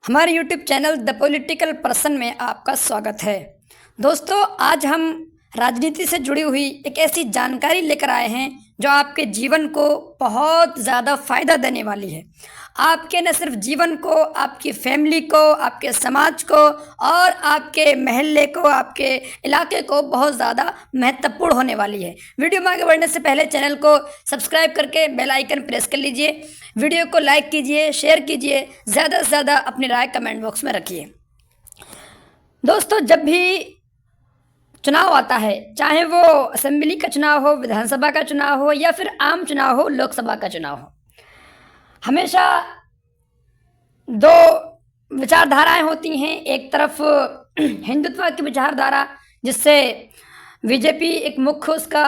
हमारे YouTube channel the political person में आपका स्वागत है। दोस्तों, आज हम राजनीति से जुड़ी हुई एक ऐसी जानकारी लेकर आए हैं जो आपके जीवन को बहुत ज़्यादा फ़ायदा देने वाली है। आपके न सिर्फ जीवन को, आपकी फैमिली को, आपके समाज को और आपके महल्ले को, आपके इलाके को बहुत ज़्यादा महत्वपूर्ण होने वाली है। वीडियो में आगे बढ़ने से पहले चैनल को सब्सक्राइब करके बेल आइकन प्रेस कर लीजिए। वीडियो को लाइक कीजिए, शेयर कीजिए, ज़्यादा से ज़्यादा अपनी राय कमेंट बॉक्स में रखिए। दोस्तों, जब भी चुनाव आता है, चाहे वो असेंबली का चुनाव हो, विधानसभा का चुनाव हो या फिर आम चुनाव हो, लोकसभा का चुनाव हो, हमेशा दो विचारधाराएं होती हैं। एक तरफ हिंदुत्व की विचारधारा, जिससे बीजेपी एक मुख्य उसका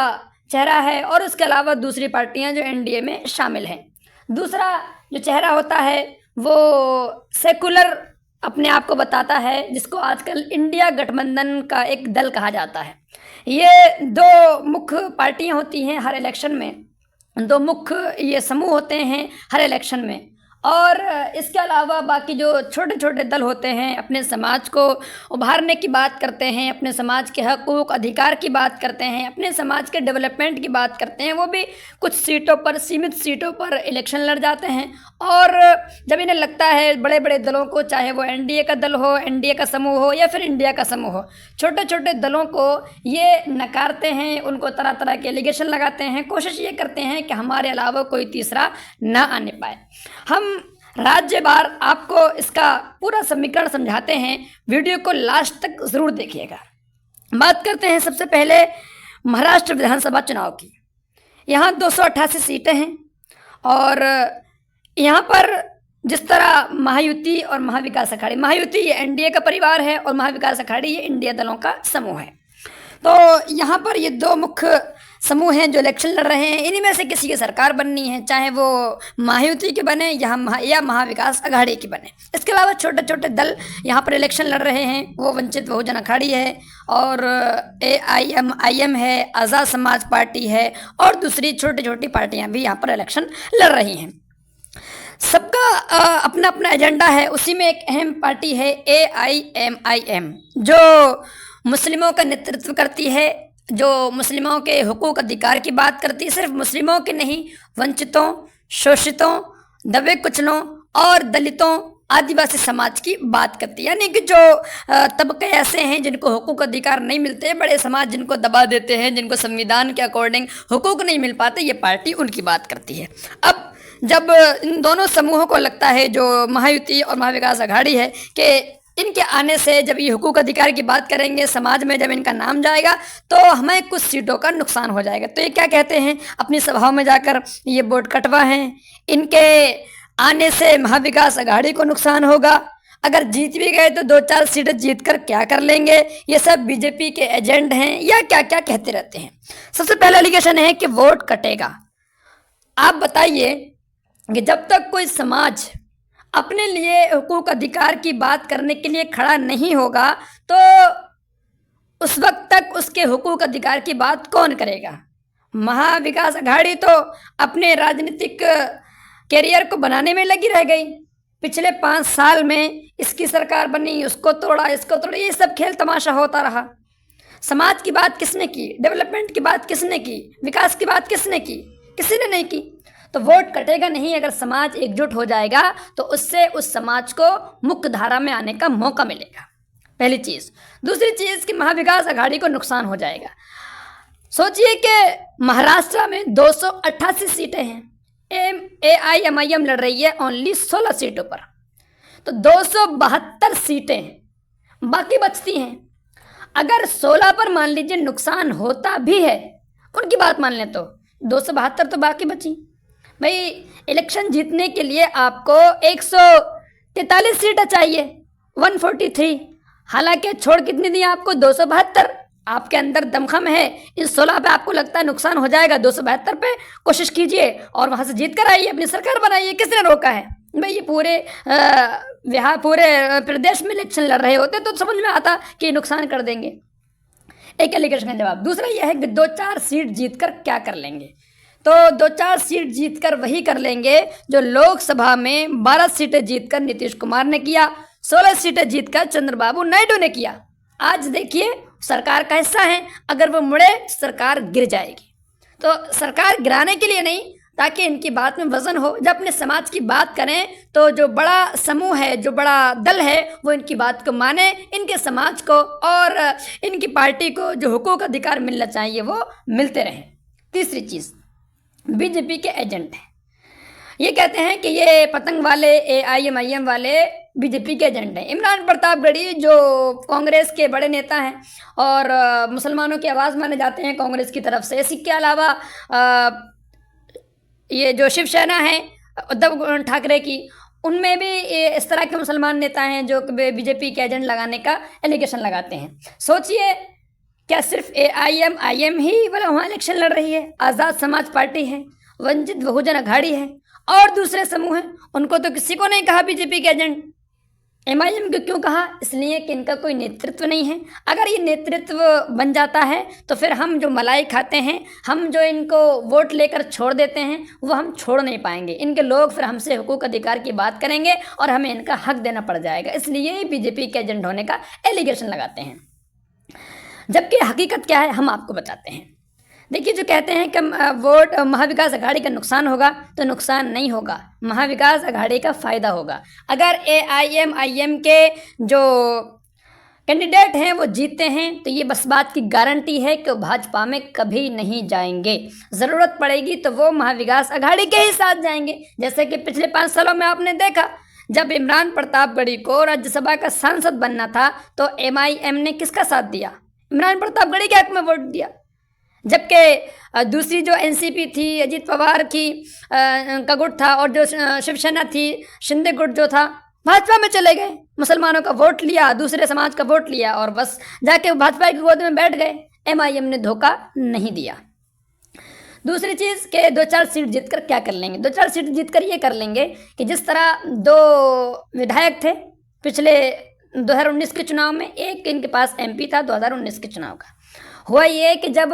चेहरा है, और उसके अलावा दूसरी पार्टियां जो एनडीए में शामिल हैं। दूसरा जो चेहरा होता है वो सेकुलर अपने आप को बताता है, जिसको आजकल इंडिया गठबंधन का एक दल कहा जाता है। ये दो मुख्य पार्टियां होती हैं हर इलेक्शन में, दो मुख्य ये समूह होते हैं हर इलेक्शन में। और इसके अलावा बाकी जो छोटे छोटे दल होते हैं अपने समाज को उभारने की बात करते हैं, अपने समाज के हकूक़ अधिकार की बात करते हैं, अपने समाज के डेवलपमेंट की बात करते हैं। वो भी कुछ सीटों पर, सीमित सीटों पर इलेक्शन लड़ जाते हैं। और जब इन्हें लगता है बड़े बड़े दलों को, चाहे वो एनडीए का दल हो, एनडीए का समूह हो या फिर इंडिया का समूह हो, छोटे छोटे दलों को ये नकारते हैं, उनको तरह तरह के एलिगेशन लगाते हैं, कोशिश ये करते हैं कि हमारे अलावा कोई तीसरा ना आने पाए। हम राज्य बार आपको इसका पूरा समीकरण समझाते हैं, वीडियो को लास्ट तक ज़रूर देखिएगा। बात करते हैं सबसे पहले महाराष्ट्र विधानसभा चुनाव की। यहाँ 288 सीटें हैं और यहाँ पर जिस तरह महायुति और महाविकास अघाड़ी, महायुति ये एनडीए का परिवार है और महाविकास अघाड़ी ये इंडिया दलों का समूह है। तो यहाँ पर ये दो मुख्य समूह हैं जो इलेक्शन लड़ रहे हैं। इन्हीं में से किसी की सरकार बननी है, चाहे वो महायुति के बने या महाविकास अघाड़ी के बने। इसके अलावा छोटे छोटे दल यहाँ पर इलेक्शन लड़ रहे हैं। वो वंचित बहुजन अघाड़ी है और AIMIM है, आज़ाद समाज पार्टी है और दूसरी छोटी छोटी पार्टियाँ भी यहाँ पर इलेक्शन लड़ रही हैं। सबका अपना अपना एजेंडा है। उसी में एक अहम पार्टी है AIMIM, जो मुस्लिमों का नेतृत्व करती है, जो मुस्लिमों के हुकूक अधिकार की बात करती है। सिर्फ मुस्लिमों के नहीं, वंचितों, शोषितों, दबे कुचलों और दलितों, आदिवासी समाज की बात करती है। यानी कि जो तबके ऐसे हैं जिनको हुकूक अधिकार नहीं मिलते, बड़े समाज जिनको दबा देते हैं, जिनको संविधान के अकॉर्डिंग हुकूक नहीं मिल पाते, ये पार्टी उनकी बात करती है। अब जब इन दोनों समूहों को लगता है, जो महायुति और महाविकास अघाड़ी है, कि इनके आने से जब ये हुकूक अधिकार की बात करेंगे, समाज में जब इनका नाम जाएगा तो हमें कुछ सीटों का नुकसान हो जाएगा। तो ये क्या कहते हैं अपनी सभाओं में जाकर, ये बोर्ड कटवा हैं, इनके आने से महाविकास अघाड़ी को नुकसान होगा। अगर जीत भी गए तो 2-4 सीटें जीत कर क्या कर लेंगे, ये सब बीजेपी के एजेंट हैं या क्या क्या कहते रहते हैं। सबसे पहला एलिगेशन है कि वोट कटेगा। आप बताइए कि जब तक कोई समाज अपने लिए हुकूक अधिकार की बात करने के लिए खड़ा नहीं होगा तो उस वक्त तक उसके हुकूक अधिकार की बात कौन करेगा। महाविकास अघाड़ी तो अपने राजनीतिक कैरियर को बनाने में लगी रह गई। पिछले 5 साल में इसकी सरकार बनी, उसको तोड़ा, इसको तोड़ा, ये सब खेल तमाशा होता रहा। समाज की बात किसने की, डेवलपमेंट की बात किसने की, विकास की बात किसने की? किसी ने नहीं की। तो वोट कटेगा नहीं। अगर समाज एकजुट हो जाएगा तो उससे उस समाज को मुख्य धारा में आने का मौका मिलेगा, पहली चीज़। दूसरी चीज़ कि महाविकास अघाड़ी को नुकसान हो जाएगा। सोचिए कि महाराष्ट्र में 288 सीटें हैं, AIMIM लड़ रही है ओनली 16 सीटों पर, तो 272 सीटें बाकी बचती हैं। अगर 16 पर मान लीजिए नुकसान होता भी है, उनकी बात मान लें, तो 272 तो बाकी बची। भाई, इलेक्शन जीतने के लिए आपको 143 सीटें चाहिए, 143। हालांकि छोड़ कितनी दी आपको, 272। आपके अंदर दमखम है, इन 16 पे आपको लगता है नुकसान हो जाएगा, 272 पे कोशिश कीजिए और वहाँ से जीत कर आइए, अपनी सरकार बनाइए। किसने रोका है भाई? ये पूरे पूरे प्रदेश में इलेक्शन लड़ रहे होते तो समझ में आता कि नुकसान कर देंगे। एक एलिगेशन का जवाब। दूसरा यह है कि 2-4 सीट जीत कर क्या कर लेंगे। तो 2-4 सीट जीतकर वही कर लेंगे जो लोकसभा में 12 सीटें जीतकर नीतीश कुमार ने किया, 16 सीटें जीतकर चंद्रबाबू नायडू ने किया। आज देखिए सरकार का हिस्सा है, अगर वो मुड़े सरकार गिर जाएगी। तो सरकार गिराने के लिए नहीं, ताकि इनकी बात में वजन हो। जब अपने समाज की बात करें तो जो बड़ा समूह है, जो बड़ा दल है, वो इनकी बात को माने, इनके समाज को और इनकी पार्टी को जो हुकूक अधिकार मिलना चाहिए वो मिलते रहें। तीसरी चीज़, बीजेपी के एजेंट हैं। ये कहते हैं कि ये पतंग वाले AIM वाले बीजेपी के एजेंट हैं। इमरान प्रतापगढ़ी जो कांग्रेस के बड़े नेता हैं और मुसलमानों की आवाज़ माने जाते हैं कांग्रेस की तरफ से, इसके अलावा ये जो शिवसेना है उद्धव ठाकरे की, उनमें भी इस तरह के मुसलमान नेता हैं जो बीजेपी के एजेंट लगाने का एलिगेशन लगाते हैं। सोचिए, क्या सिर्फ AIM ही वाला वहाँ इलेक्शन लड़ रही है? आज़ाद समाज पार्टी है, वंचित बहुजन अघाड़ी है और दूसरे समूह हैं, उनको तो किसी को नहीं कहा बीजेपी के एजेंट। MIM को क्यों कहा? इसलिए कि इनका कोई नेतृत्व नहीं है। अगर ये नेतृत्व बन जाता है तो फिर हम जो मलाई खाते हैं, हम जो इनको वोट लेकर छोड़ देते हैं, वो हम छोड़ नहीं पाएंगे। इनके लोग फिर हमसे हुकूक अधिकार की बात करेंगे और हमें इनका हक देना पड़ जाएगा। इसलिए बीजेपी के एजेंट होने का एलिगेशन लगाते हैं। जबकि हकीकत क्या है हम आपको बताते हैं। देखिए, जो कहते हैं कि वोट महाविकास अघाड़ी का नुकसान होगा, तो नुकसान नहीं होगा, महाविकास अघाड़ी का फ़ायदा होगा। अगर AIM के जो कैंडिडेट हैं वो जीतते हैं तो ये बस बात की गारंटी है कि वो भाजपा में कभी नहीं जाएंगे। ज़रूरत पड़ेगी तो वो महाविकास अघाड़ी के ही साथ जाएंगे। जैसे कि पिछले 5 सालों में आपने देखा, जब इमरान प्रतापगढ़ी को राज्यसभा का सांसद बनना था तो MIM ने किसका साथ दिया? इमरान प्रतापगढ़ी के हक में वोट दिया। जबकि दूसरी जो NCP थी, अजीत पवार की का गुट था, और जो शिवसेना थी, शिंदे गुट जो था, भाजपा में चले गए। मुसलमानों का वोट लिया, दूसरे समाज का वोट लिया और बस जाके भाजपा की गोद में बैठ गए। MIM ने धोखा नहीं दिया। दूसरी चीज़ के 2-4 सीट जीतकर क्या कर लेंगे? 2-4 सीट जीतकर ये कर लेंगे कि जिस तरह 2 विधायक थे पिछले 2019 के चुनाव में, एक इनके पास MP था 2019 के चुनाव का। हुआ ये कि जब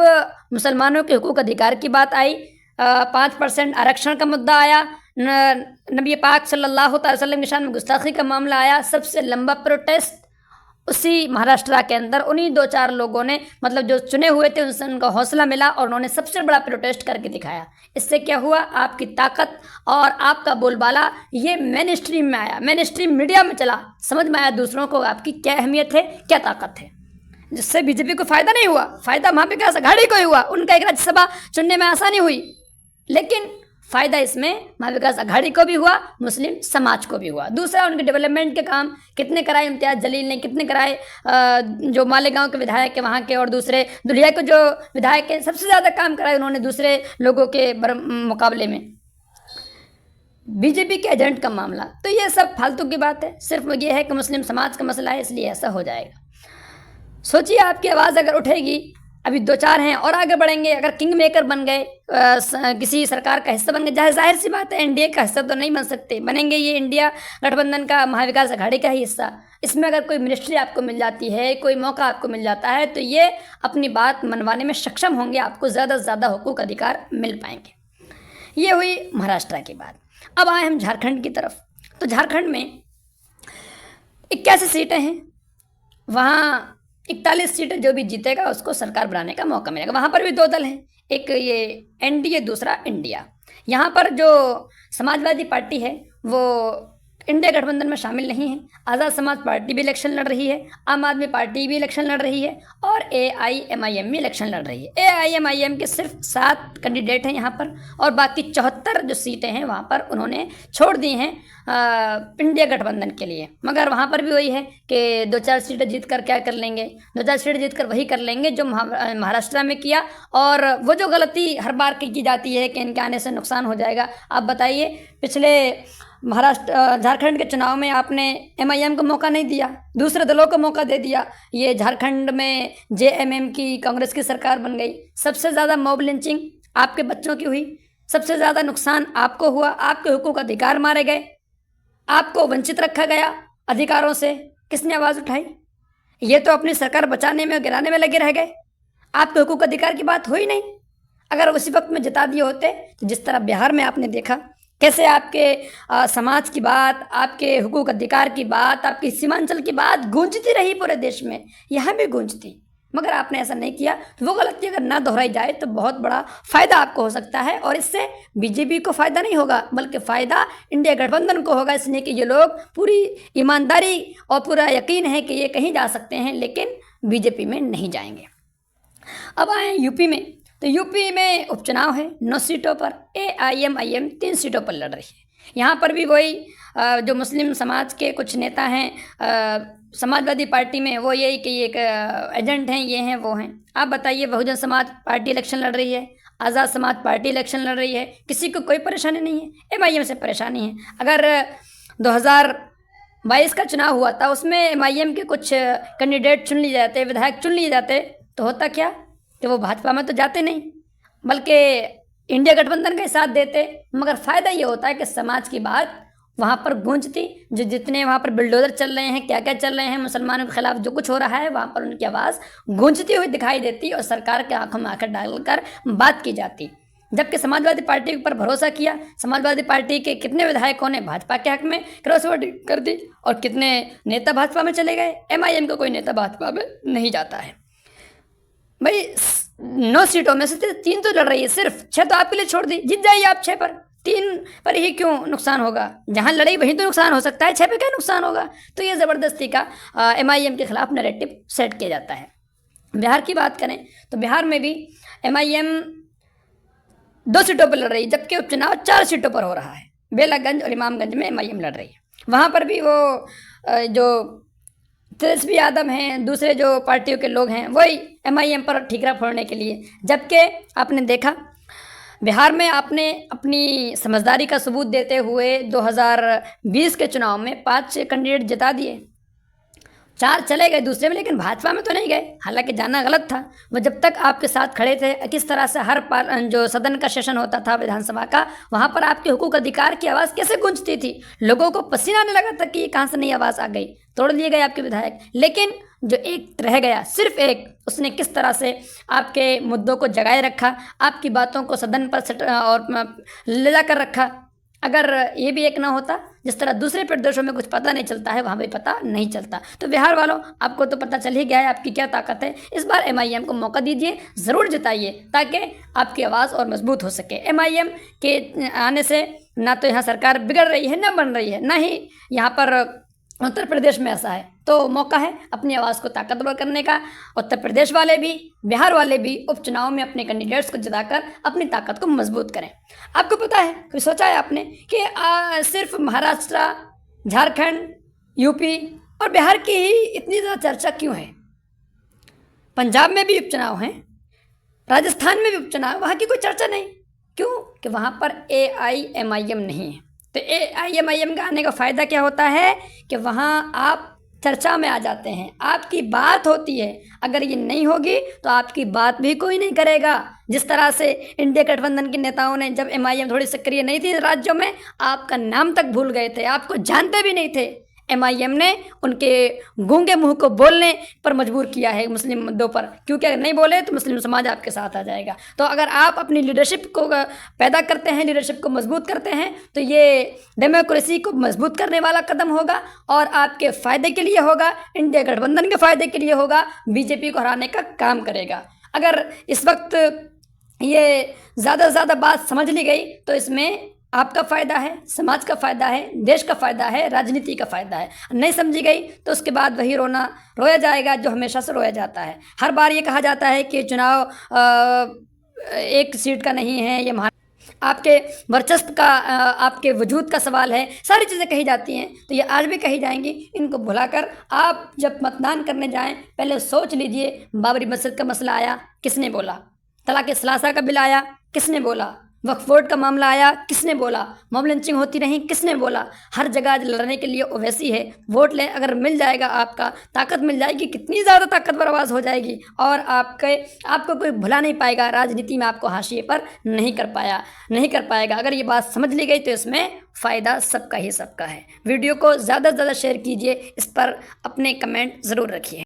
मुसलमानों के हुकूक अधिकार की बात आई, 5% आरक्षण का मुद्दा आया, नबी पाक सल्लल्लाहु अलैहि वसल्लम के शान में गुस्ताखी का मामला आया, सबसे लंबा प्रोटेस्ट उसी महाराष्ट्र के अंदर उन्हीं 2-4 लोगों ने, मतलब जो चुने हुए थे, उनसे उनका हौसला मिला और उन्होंने सबसे बड़ा प्रोटेस्ट करके दिखाया। इससे क्या हुआ? आपकी ताकत और आपका बोलबाला ये मेन स्ट्रीम में आया, मेन स्ट्रीम मीडिया में चला, समझ में आया दूसरों को आपकी क्या अहमियत है, क्या ताकत है। जिससे बीजेपी को फ़ायदा नहीं हुआ, फ़ायदा महाविकास अघाड़ी को ही हुआ। उनका एक राज्यसभा चुनने में आसानी हुई, लेकिन फ़ायदा इसमें महाविकास अघाड़ी को भी हुआ, मुस्लिम समाज को भी हुआ। दूसरा, उनके डेवलपमेंट के काम कितने कराए इम्तियाज़ जलील ने, कितने कराए जो मालेगांव के विधायक है वहाँ के, और दूसरे दुल्हिया के जो विधायक हैं, सबसे ज़्यादा काम कराए उन्होंने दूसरे लोगों के मुकाबले में। बीजेपी के एजेंट का मामला, तो ये सब फालतू की बात है। सिर्फ ये है कि मुस्लिम समाज का मसला है, इसलिए ऐसा हो जाएगा। सोचिए, आपकी आवाज़ अगर उठेगी, अभी 2-4 हैं और आगे बढ़ेंगे, अगर किंग मेकर बन गए, किसी सरकार का हिस्सा बन गए, जाहिर सी बात है NDA का हिस्सा तो नहीं बन सकते, बनेंगे ये इंडिया गठबंधन का, महाविकास अघाड़ी का ही हिस्सा। इसमें अगर कोई मिनिस्ट्री आपको मिल जाती है, कोई मौका आपको मिल जाता है, तो ये अपनी बात मनवाने में सक्षम होंगे, आपको ज़्यादा से ज़्यादा हुकूक अधिकार मिल पाएंगे। ये हुई महाराष्ट्र की बात। अब आए हम झारखंड की तरफ। तो झारखंड में 81 सीटें हैं, वहाँ 41 सीटें जो भी जीतेगा उसको सरकार बनाने का मौका मिलेगा। वहाँ पर भी 2 दल हैं, एक ये NDA, दूसरा इंडिया। यहाँ पर जो समाजवादी पार्टी है वो इंडिया गठबंधन में शामिल नहीं है। आज़ाद समाज पार्टी भी इलेक्शन लड़ रही है, आम आदमी पार्टी भी इलेक्शन लड़ रही है और AIMIM भी इलेक्शन लड़ रही है। AIMIM के सिर्फ 7 कैंडिडेट हैं यहाँ पर, और बाकी 74 जो सीटें हैं वहाँ पर उन्होंने छोड़ दी हैं इंडिया गठबंधन के लिए। मगर वहाँ पर भी वही है कि 2-4 सीटें जीत कर क्या कर लेंगे? 2-4 सीटें जीत कर वही कर लेंगे जो महाराष्ट्र में किया। और वो जो गलती हर बार की जाती है कि इनके आने से नुकसान हो जाएगा। आप बताइए, पिछले झारखंड के चुनाव में आपने MIM को मौका नहीं दिया, दूसरे दलों को मौका दे दिया। ये झारखंड में JMM की कांग्रेस की सरकार बन गई। सबसे ज़्यादा मॉब लिंचिंग आपके बच्चों की हुई, सबसे ज़्यादा नुकसान आपको हुआ, आपके हुकूक अधिकार मारे गए, आपको वंचित रखा गया अधिकारों से। किसने आवाज़ उठाई? ये तो अपनी सरकार बचाने में, गिराने में लगे रह गए। आपके हुकूक अधिकार की बात हुई नहीं। अगर उसी वक्त में जिता दिए होते तो जिस तरह बिहार में आपने देखा कैसे आपके समाज की बात, आपके हुकूक अधिकार की बात, आपकी सीमांचल की बात गूंजती रही पूरे देश में, यहाँ भी गूंजती, मगर आपने ऐसा नहीं किया। वो गलती अगर ना दोहराई जाए तो बहुत बड़ा फ़ायदा आपको हो सकता है, और इससे बीजेपी को फ़ायदा नहीं होगा बल्कि फ़ायदा इंडिया गठबंधन को होगा, इसलिए कि ये लोग पूरी ईमानदारी और पूरा यकीन है कि ये कहीं जा सकते हैं लेकिन बीजेपी में नहीं जाएंगे। अब आए यूपी में, तो यूपी में उपचुनाव है 9 सीटों पर, AIMIM 3 सीटों पर लड़ रही है। यहाँ पर भी वही जो मुस्लिम समाज के कुछ नेता हैं समाजवादी पार्टी में, वो यही कि एक एजेंट हैं, ये हैं वो हैं। आप बताइए, बहुजन समाज पार्टी इलेक्शन लड़ रही है, आज़ाद समाज पार्टी इलेक्शन लड़ रही है, किसी को कोई परेशानी नहीं है। MIM से परेशानी है। अगर 2022 का चुनाव हुआ था उसमें MIM के कुछ कैंडिडेट चुन लिए जाते, विधायक चुन लिए जाते, तो होता क्या कि वो भाजपा में तो जाते नहीं बल्कि इंडिया गठबंधन का साथ देते, मगर फ़ायदा ये होता है कि समाज की बात वहाँ पर गूंजती, जो जितने वहाँ पर बिल्डोजर चल रहे हैं, क्या क्या चल रहे हैं, मुसलमानों के खिलाफ जो कुछ हो रहा है, वहाँ पर उनकी आवाज़ गूंजती हुई दिखाई देती और सरकार के आंखों में आंखें डालकर बात की जाती। जबकि समाजवादी पार्टी पर भरोसा किया, समाजवादी पार्टी के कितने विधायकों ने भाजपा के हक में क्रॉस वोटिंग कर दी और कितने नेता भाजपा में चले गए। MIM का कोई नेता भाजपा में नहीं जाता है। भाई 9 सीटों में से 3 तो लड़ रही है, सिर्फ 6 तो आपके लिए छोड़ दी, जीत जाइए आप 6 पर, 3 पर ही क्यों नुकसान होगा? जहां लड़ाई वहीं तो नुकसान हो सकता है, 6 पे क्या नुकसान होगा? तो ये ज़बरदस्ती का MIM के खिलाफ नैरेटिव सेट किया जाता है। बिहार की बात करें तो बिहार में भी MIM 2 सीटों पर लड़ रही है, जबकि उपचुनाव 4 सीटों पर हो रहा है। बेलागंज और इमामगंज में MIM लड़ रही है। वहाँ पर भी वो जो तेजस्वी यादव हैं, दूसरे जो पार्टियों के लोग हैं, वही MIM पर ठीकरा फोड़ने के लिए। जबकि आपने देखा बिहार में आपने अपनी समझदारी का सबूत देते हुए 2020 के चुनाव में 5 कैंडिडेट जिता दिए, 4 चले गए दूसरे में, लेकिन भाजपा में तो नहीं गए। हालांकि जाना गलत था, वो जब तक आपके साथ खड़े थे। किस तरह से हर जो सदन का सेशन होता था विधानसभा का, वहाँ पर आपके हुकूक अधिकार की आवाज़ कैसे गूंजती थी, लोगों को पसीना आने लगा था कि ये कहाँ से नई आवाज़ आ गई। तोड़ लिए गए आपके विधायक, लेकिन जो एक रह गया, सिर्फ एक, उसने किस तरह से आपके मुद्दों को जगाए रखा, आपकी बातों को सदन पर और ले जाकर रखा। अगर ये भी एक ना होता, जिस तरह दूसरे प्रदेशों में कुछ पता नहीं चलता है, वहाँ भी पता नहीं चलता। तो बिहार वालों, आपको तो पता चल ही गया है आपकी क्या ताकत है। इस बार MIM को मौका दीजिए, ज़रूर जिताइए, ताकि आपकी आवाज़ और मजबूत हो सके। MIM के आने से ना तो यहाँ सरकार बिगड़ रही है, ना बन रही है, ना ही यहाँ पर उत्तर प्रदेश में ऐसा है। तो मौका है अपनी आवाज़ को ताकतवर करने का। उत्तर प्रदेश वाले भी, बिहार वाले भी उपचुनाव में अपने कैंडिडेट्स को जिताकर अपनी ताकत को मजबूत करें। आपको पता है, कभी सोचा है आपने कि सिर्फ महाराष्ट्र, झारखंड, यूपी और बिहार की ही इतनी ज़्यादा चर्चा क्यों है? पंजाब में भी उपचुनाव हैं, राजस्थान में भी उपचुनाव, वहाँ की कोई चर्चा नहीं। क्यों? कि वहाँ पर AIMIM नहीं है। तो AIMIM का आने का फ़ायदा क्या होता है कि वहाँ आप चर्चा में आ जाते हैं, आपकी बात होती है। अगर ये नहीं होगी तो आपकी बात भी कोई नहीं करेगा। जिस तरह से इंडिया गठबंधन के नेताओं ने, जब MIM थोड़ी सक्रिय नहीं थी राज्यों में, आपका नाम तक भूल गए थे, आपको जानते भी नहीं थे। MIM ने उनके गूंगे मुंह को बोलने पर मजबूर किया है मुस्लिम मुद्दों पर, क्योंकि अगर नहीं बोले तो मुस्लिम समाज आपके साथ आ जाएगा। तो अगर आप अपनी लीडरशिप को पैदा करते हैं, लीडरशिप को मजबूत करते हैं, तो ये डेमोक्रेसी को मजबूत करने वाला कदम होगा और आपके फ़ायदे के लिए होगा, इंडिया गठबंधन के फ़ायदे के लिए होगा, BJP को हराने का काम करेगा। अगर इस वक्त ये ज़्यादा से ज़्यादा बात समझ ली गई तो इसमें आपका फ़ायदा है, समाज का फ़ायदा है, देश का फ़ायदा है, राजनीति का फ़ायदा है। नहीं समझी गई तो उसके बाद वही रोया जाएगा जो हमेशा से रोया जाता है। हर बार ये कहा जाता है कि चुनाव 1 सीट का नहीं है, ये आपके वर्चस्व का, आपके वजूद का सवाल है, सारी चीज़ें कही जाती हैं। तो ये आज भी कही जाएंगी। इनको भुलाकर आप जब मतदान करने जाएं, पहले सोच लीजिए, बाबरी मस्जिद का मसला आया, किसने बोला? तलाक़ सलासा का बिल आया, किसने बोला? वक्फ बोर्ड का मामला आया, किसने बोला? मॉब लिंचिंग होती रही, किसने बोला? हर जगह लड़ने के लिए ओवैसी है। वोट लें, अगर मिल जाएगा, आपका ताकत मिल जाएगी, कितनी ज़्यादा ताकतवर आवाज़ हो जाएगी और आपको कोई भुला नहीं पाएगा। राजनीति में आपको हाशिए पर नहीं कर पाएगा। अगर ये बात समझ ली गई तो इसमें फ़ायदा सबका ही सबका है। वीडियो को ज़्यादा से ज़्यादा शेयर कीजिए, इस पर अपने कमेंट ज़रूर रखिए।